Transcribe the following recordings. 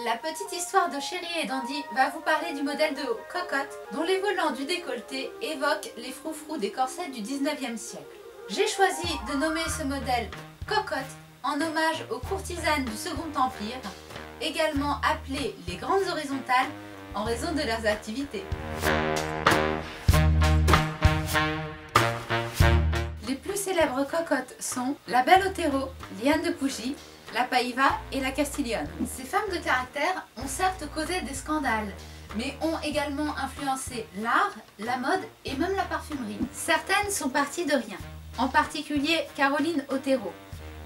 La petite histoire de Chéri et Dandy va vous parler du modèle de haut Cocotte, dont les volants du décolleté évoquent les froufrous des corsets du 19e siècle. J'ai choisi de nommer ce modèle Cocotte en hommage aux courtisanes du Second Empire, également appelées les grandes horizontales en raison de leurs activités. Les plus célèbres cocottes sont la Belle Otero, Liane de Pougy, la Paiva et la Castiglione. Ces femmes de caractère ont certes causé des scandales, mais ont également influencé l'art, la mode et même la parfumerie. Certaines sont parties de rien, en particulier Caroline Otero,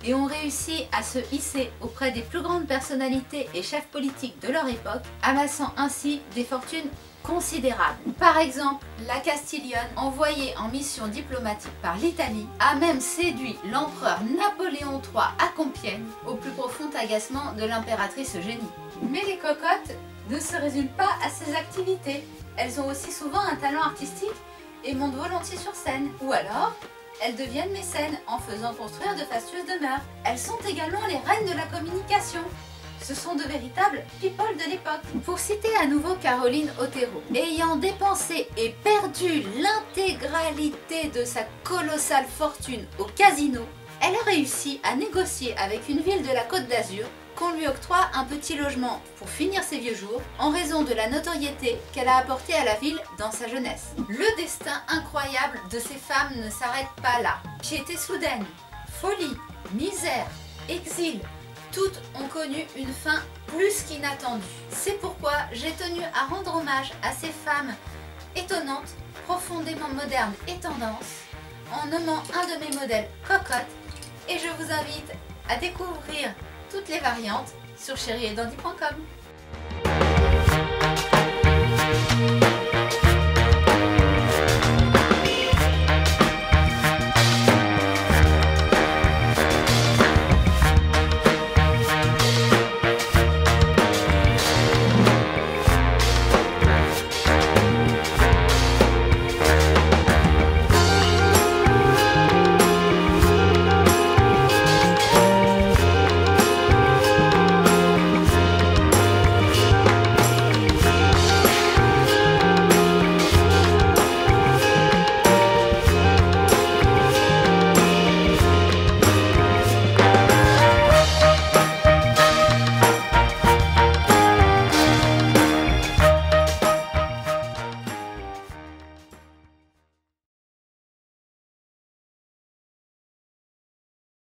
et ont réussi à se hisser auprès des plus grandes personnalités et chefs politiques de leur époque, amassant ainsi des fortunes considérables. Par exemple, la Castiglione, envoyée en mission diplomatique par l'Italie, a même séduit l'empereur Napoléon III à Compiègne, au plus profond agacement de l'impératrice Eugénie. Mais les cocottes ne se résument pas à ces activités. Elles ont aussi souvent un talent artistique et montent volontiers sur scène. Ou alors, elles deviennent mécènes en faisant construire de fastueuses demeures. Elles sont également les reines de la communication. Ce sont de véritables people de l'époque. Pour citer à nouveau Caroline Otero, ayant dépensé et perdu l'intégralité de sa colossale fortune au casino, elle a réussi à négocier avec une ville de la Côte d'Azur qu'on lui octroie un petit logement pour finir ses vieux jours en raison de la notoriété qu'elle a apportée à la ville dans sa jeunesse. Le destin incroyable de ces femmes ne s'arrête pas là. Piété soudaine, folie, misère, exil, toutes ont connu une fin plus qu'inattendue. C'est pourquoi j'ai tenu à rendre hommage à ces femmes étonnantes, profondément modernes et tendances, en nommant un de mes modèles Cocotte, et je vous invite à découvrir toutes les variantes sur chériedandy.com.